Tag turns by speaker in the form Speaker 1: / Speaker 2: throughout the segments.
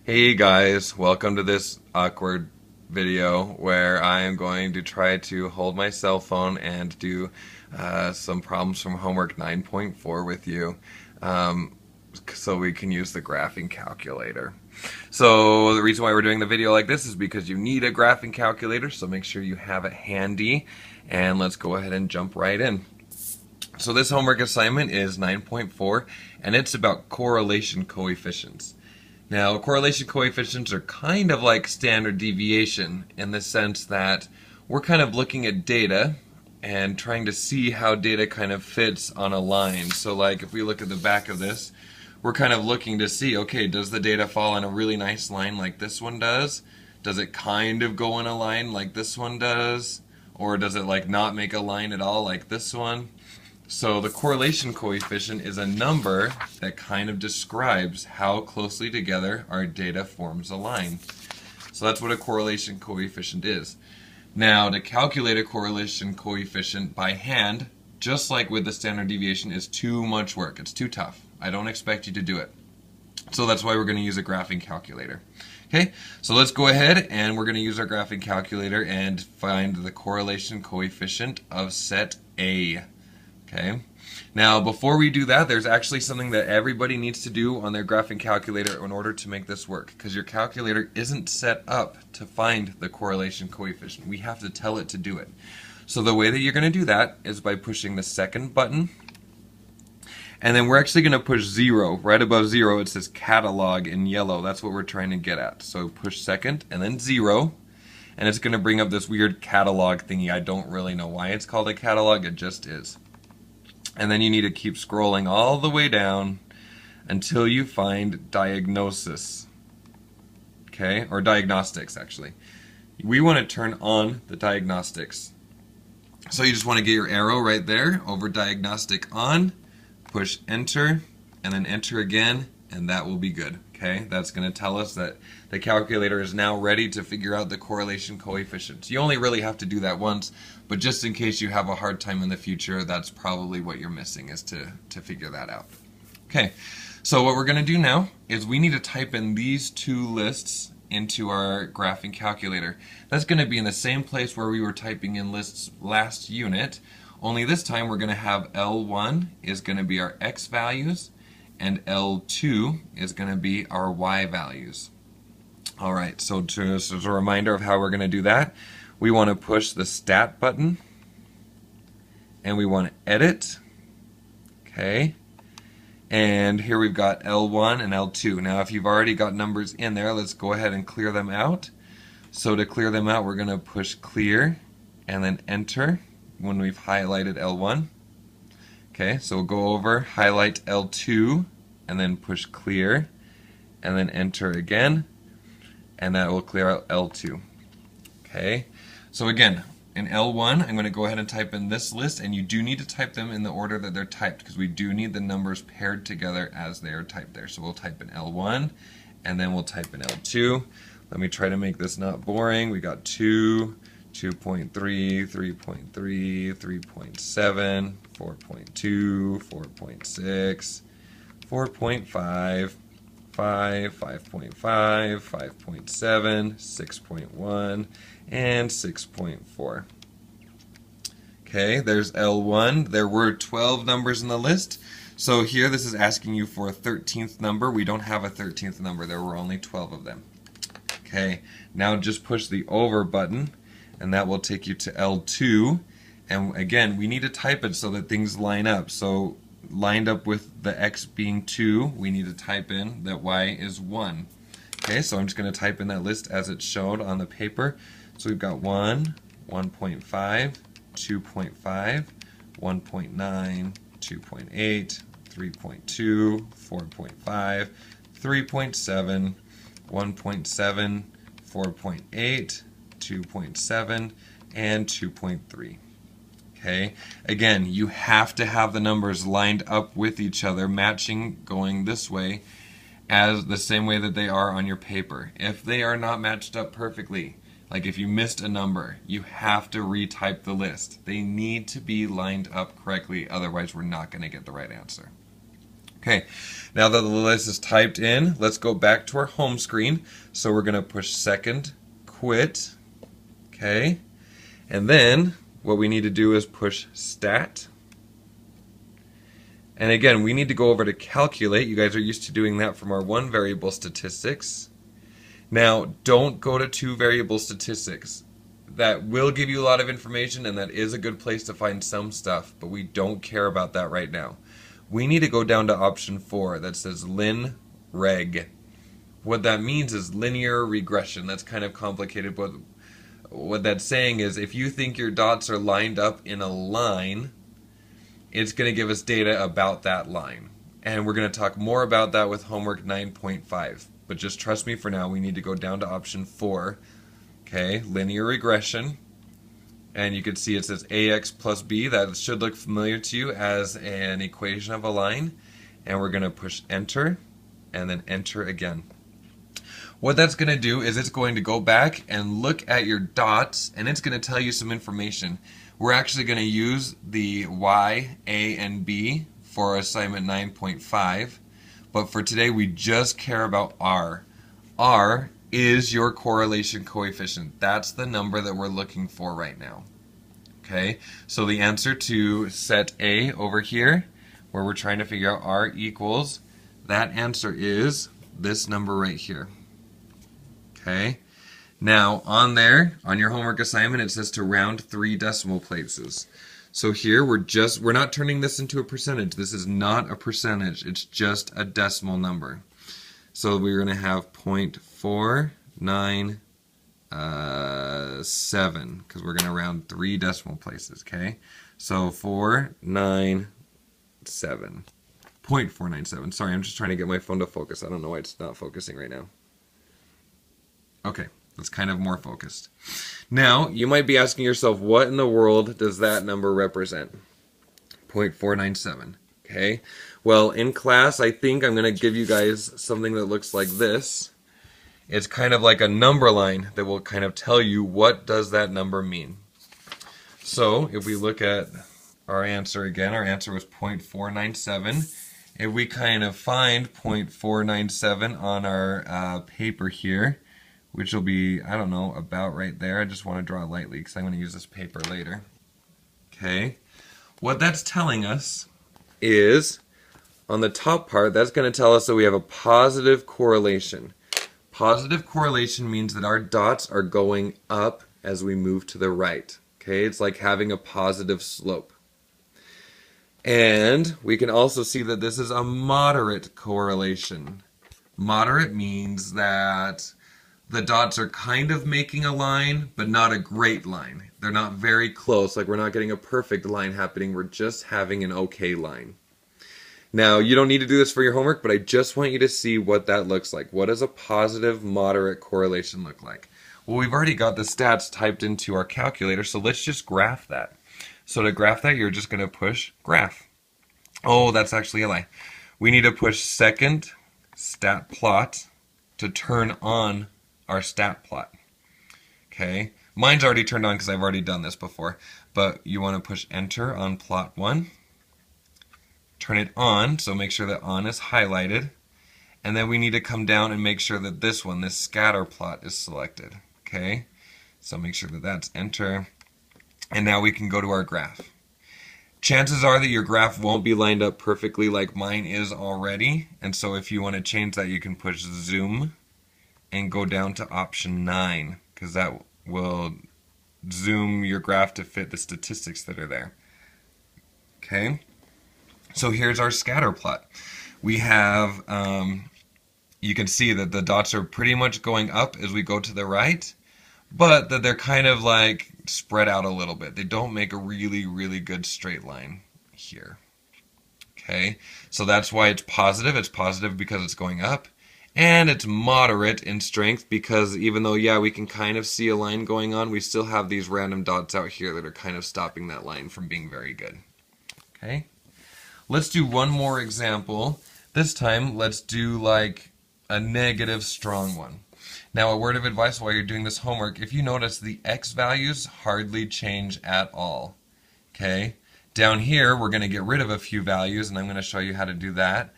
Speaker 1: Hey guys, welcome to this awkward video where I am going to try to hold my cell phone and do some problems from homework 9.4 with you so we can use the graphing calculator. So the reason why we're doing the video like this is because you need a graphing calculator, so make sure you have it handy, and let's go ahead and jump right in. So this homework assignment is 9.4 and it's about correlation coefficients. Now, correlation coefficients are kind of like standard deviation in the sense that we're kind of looking at data and trying to see how data kind of fits on a line. So like if we look at the back of this, we're kind of looking to see, okay, does the data fall in a really nice line like this one does? Does it kind of go in a line like this one does? Or does it like not make a line at all like this one? So the correlation coefficient is a number that kind of describes how closely together our data forms a line. So that's what a correlation coefficient is. Now, to calculate a correlation coefficient by hand, just like with the standard deviation, is too much work. It's too tough. I don't expect you to do it. So that's why we're going to use a graphing calculator. Okay, so let's go ahead and we're going to use our graphing calculator and find the correlation coefficient of set A. Okay. Now, before we do that, there's actually something that everybody needs to do on their graphing calculator in order to make this work, because your calculator isn't set up to find the correlation coefficient. We have to tell it to do it. So the way that you're going to do that is by pushing the second button, and then we're actually going to push 0. Right above 0 it says catalog in yellow. That's what we're trying to get at. So push second and then 0, and it's going to bring up this weird catalog thingy. I don't really know why it's called a catalog, it just is. And then you need to keep scrolling all the way down until you find diagnosis. Okay, or diagnostics actually. We want to turn on the diagnostics. So you just want to get your arrow right there over diagnostic on, push enter, and then enter again, and that will be good. Okay, that's going to tell us that the calculator is now ready to figure out the correlation coefficients. You only really have to do that once, but just in case you have a hard time in the future, that's probably what you're missing, is to figure that out. Okay, so what we're going to do now is we need to type in these two lists into our graphing calculator. That's going to be in the same place where we were typing in lists last unit, only this time we're going to have L1 is going to be our X values, and L2 is going to be our Y values. Alright, so just as a reminder of how we're going to do that, we want to push the Stat button, and we want to edit. Okay, and here we've got L1 and L2. Now if you've already got numbers in there, let's go ahead and clear them out. So to clear them out, we're going to push clear and then enter when we've highlighted L1. Okay, so we'll go over, highlight L2, and then push clear, and then enter again, and that will clear out L2. Okay, so again, in L1, I'm going to go ahead and type in this list, and you do need to type them in the order that they're typed, because we do need the numbers paired together as they are typed there. So we'll type in L1, and then we'll type in L2. Let me try to make this not boring. We got 2, 2.3, 3.3, 3.7, 4.2, 4.6, 4.5, 5, 5.5, 5.7, 6.1, and 6.4. Okay, there's L1. There were 12 numbers in the list. So here this is asking you for a 13th number. We don't have a 13th number. There were only 12 of them. Okay, now just push the over button, and that will take you to L2, and again we need to type it so that things line up. So lined up with the X being 2, we need to type in that Y is 1. Okay, so I'm just going to type in that list as it's shown on the paper. So we've got 1, 1.5, 2.5, 1.9, 2.8, 3.2, 4.5, 3.7, 1.7, 4.8, 2.7, and 2.3. Okay, again, you have to have the numbers lined up with each other, matching, going this way, as the same way that they are on your paper. If they are not matched up perfectly, like if you missed a number, you have to retype the list. They need to be lined up correctly, otherwise we're not going to get the right answer. Okay, now that the list is typed in, let's go back to our home screen. So we're going to push second, quit, okay, and then what we need to do is push stat. And again, we need to go over to calculate. You guys are used to doing that from our one variable statistics. Now, don't go to two variable statistics. That will give you a lot of information, and that is a good place to find some stuff, but we don't care about that right now. We need to go down to option 4 that says lin reg. What that means is linear regression. That's kind of complicated, but what that's saying is if you think your dots are lined up in a line, it's going to give us data about that line. And we're going to talk more about that with homework 9.5. But just trust me for now, we need to go down to option 4. Okay, linear regression. And you can see it says ax plus b. That should look familiar to you as an equation of a line. And we're going to push enter and then enter again. What that's going to do is it's going to go back and look at your dots, and it's going to tell you some information. We're actually going to use the y, a, and b for assignment 9.5, but for today we just care about r. R is your correlation coefficient. That's the number that we're looking for right now. Okay, so the answer to set A over here, where we're trying to figure out r equals, that answer is this number right here. Okay, now on there, on your homework assignment, it says to round 3 decimal places. So here we're not turning this into a percentage. This is not a percentage. It's just a decimal number. So we're going to have 0.497 because we're going to round 3 decimal places. Okay, so 497. 0.497. Sorry, I'm just trying to get my phone to focus. I don't know why it's not focusing right now. Okay, that's kind of more focused. Now, you might be asking yourself, what in the world does that number represent? 0.497. Okay, well, in class, I think I'm going to give you guys something that looks like this. It's kind of like a number line that will kind of tell you what does that number mean. So, if we look at our answer again, our answer was 0.497. If we kind of find 0.497 on our paper here, which will be, I don't know, about right there. I just want to draw it lightly because I'm going to use this paper later. Okay, what that's telling us is, on the top part, that's going to tell us that we have a positive correlation. Positive correlation means that our dots are going up as we move to the right. Okay, it's like having a positive slope. And we can also see that this is a moderate correlation. Moderate means that the dots are kind of making a line, but not a great line. They're not very close, like we're not getting a perfect line happening, we're just having an okay line. Now, you don't need to do this for your homework, but I just want you to see what that looks like. What does a positive, moderate correlation look like? Well, we've already got the stats typed into our calculator, so let's just graph that. So to graph that, you're just going to push graph. Oh, that's actually a lie. We need to push second stat plot to turn on our stat plot. Okay, mine's already turned on because I've already done this before, but you want to push enter on plot 1, turn it on, so make sure that on is highlighted, and then we need to come down and make sure that this one, this scatter plot, is selected. Okay, so make sure that that's enter, and now we can go to our graph. Chances are that your graph won't be lined up perfectly like mine is already, and so if you want to change that, you can push zoom and go down to option 9, because that will zoom your graph to fit the statistics that are there. Okay, so here's our scatter plot. We have, you can see that the dots are pretty much going up as we go to the right, but that they're kind of like spread out a little bit. They don't make a really, really good straight line here. Okay, so that's why it's positive. It's positive because it's going up. And it's moderate in strength because even though, yeah, we can kind of see a line going on, we still have these random dots out here that are kind of stopping that line from being very good. Okay, let's do one more example. This time, let's do like a negative strong one. Now, a word of advice while you're doing this homework, if you notice, the x values hardly change at all. Okay, down here, we're going to get rid of a few values, and I'm going to show you how to do that.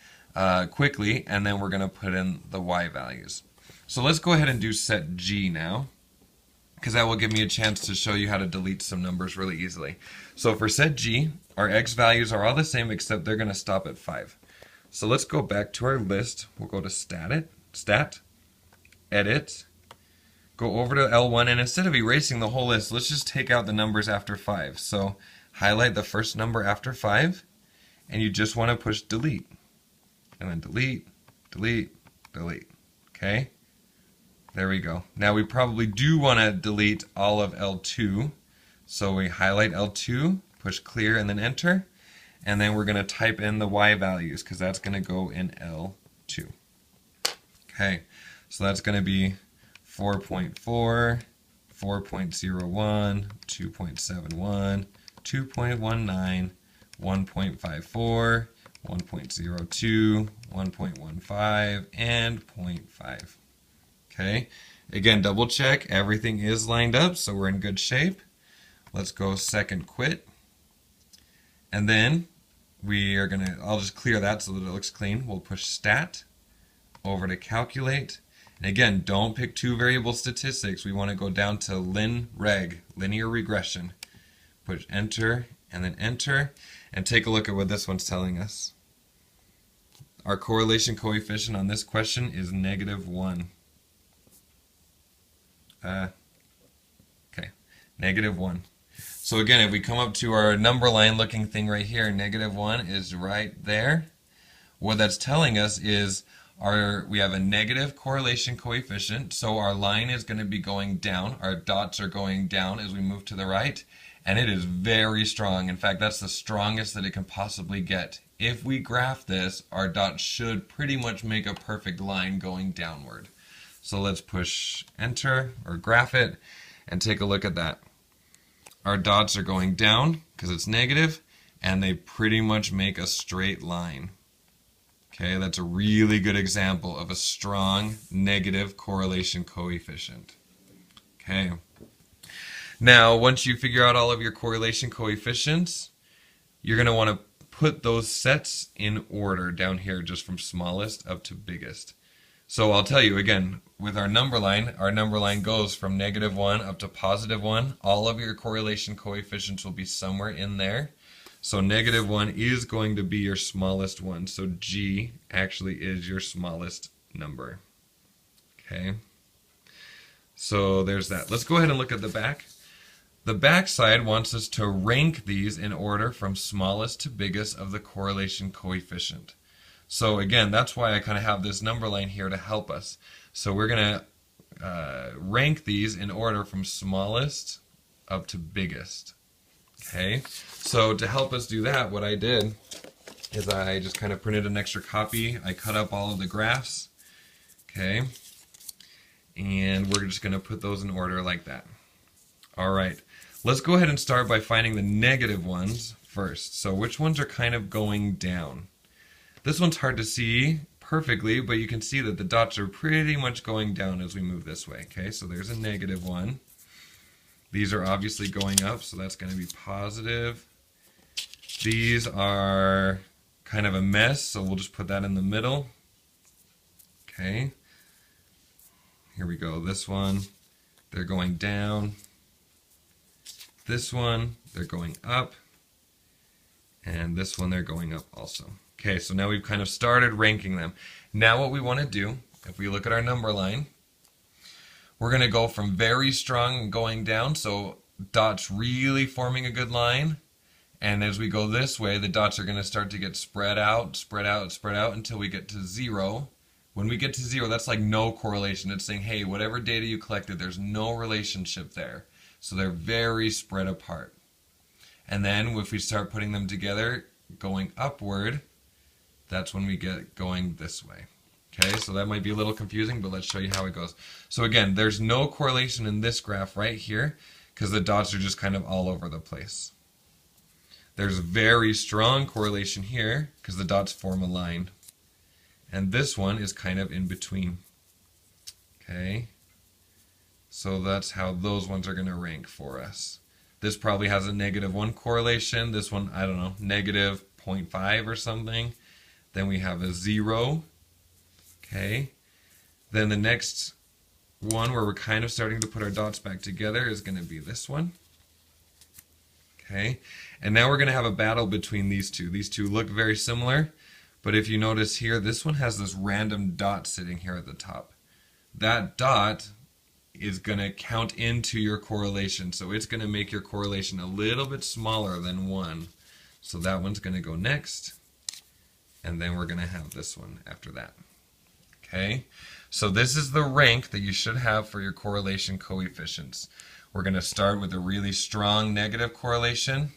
Speaker 1: quickly, and then we're going to put in the y values. So let's go ahead and do set G now, because that will give me a chance to show you how to delete some numbers really easily. So for set G, our x values are all the same except they're going to stop at 5. So let's go back to our list. We'll go to stat, edit, go over to L1, and instead of erasing the whole list, let's just take out the numbers after 5. So highlight the first number after 5, and you just want to push delete. And then delete, delete, delete. Okay? There we go. Now we probably do want to delete all of L2. So we highlight L2, push clear, and then enter. And then we're going to type in the y values, because that's going to go in L2. Okay, so that's going to be 4.4, 4.01, 2.71, 2.19, 1.54, 1.02, 1.15, and 0.5. Okay, again, double check, everything is lined up, so we're in good shape. Let's go second quit. And then we are going to, I'll just clear that so that it looks clean. We'll push stat, over to calculate. And again, don't pick two variable statistics. We want to go down to linear regression. Push enter, and then enter. And take a look at what this one's telling us. Our correlation coefficient on this question is -1. Okay, -1. So again, if we come up to our number line looking thing right here, -1 is right there. What that's telling us is we have a negative correlation coefficient, so our line is going to be going down. Our dots are going down as we move to the right, and it is very strong. In fact, that's the strongest that it can possibly get. If we graph this, our dots should pretty much make a perfect line going downward. So let's push enter or graph it and take a look at that. Our dots are going down because it's negative, and they pretty much make a straight line. Okay, that's a really good example of a strong negative correlation coefficient. Okay. Now, once you figure out all of your correlation coefficients, you're going to want to put those sets in order down here, just from smallest up to biggest. So I'll tell you again, with our number line goes from -1 up to +1. All of your correlation coefficients will be somewhere in there. So -1 is going to be your smallest one. So G actually is your smallest number. Okay. So there's that. Let's go ahead and look at the back. The back side wants us to rank these in order from smallest to biggest of the correlation coefficient. So again, that's why I kind of have this number line here to help us. So we're going to rank these in order from smallest up to biggest. Okay, so to help us do that, what I did is I just kind of printed an extra copy. I cut up all of the graphs. Okay, and we're just going to put those in order like that. All right, let's go ahead and start by finding the negative ones first. So which ones are kind of going down? This one's hard to see perfectly, but you can see that the dots are pretty much going down as we move this way. Okay, so there's a -1. These are obviously going up, so that's going to be positive. These are kind of a mess, so we'll just put that in the middle. Okay, here we go. This one, they're going down. This one, they're going up. And this one, they're going up also. Okay, so now we've kind of started ranking them. Now what we want to do, if we look at our number line, we're going to go from very strong going down, so dots really forming a good line. And as we go this way, the dots are going to start to get spread out, spread out, spread out until we get to 0. When we get to 0, that's like no correlation. It's saying, hey, whatever data you collected, there's no relationship there. So they're very spread apart. And then if we start putting them together, going upward, that's when we get going this way. Okay, so that might be a little confusing, but let's show you how it goes. So again, there's no correlation in this graph right here because the dots are just kind of all over the place. There's very strong correlation here because the dots form a line. And this one is kind of in between. Okay, so that's how those ones are going to rank for us. This probably has a -1 correlation. This one, I don't know, -0.5 or something. Then we have a 0. Okay. Then the next one where we're kind of starting to put our dots back together is going to be this one. Okay. And now we're going to have a battle between these two. These two look very similar, but if you notice here, this one has this random dot sitting here at the top. That dot is going to count into your correlation, so it's going to make your correlation a little bit smaller than 1. So that one's going to go next, and then we're going to have this one after that. Okay, so this is the rank that you should have for your correlation coefficients. We're going to start with a really strong negative correlation.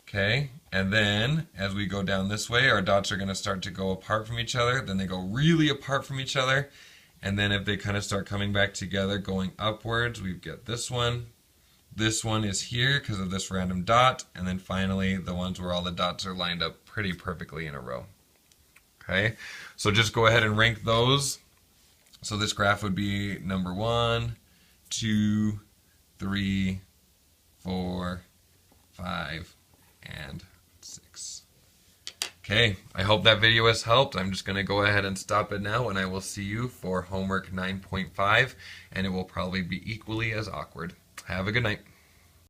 Speaker 1: Okay, and then as we go down this way, our dots are going to start to go apart from each other, then they go really apart from each other, and then if they kind of start coming back together, going upwards, we get this one. This one is here because of this random dot, and then finally the ones where all the dots are lined up pretty perfectly in a row. Okay, so just go ahead and rank those. So this graph would be number 1, 2, 3, 4, 5, and 6. Okay, I hope that video has helped. I'm just going to go ahead and stop it now, and I will see you for homework 9.5, and it will probably be equally as awkward. Have a good night.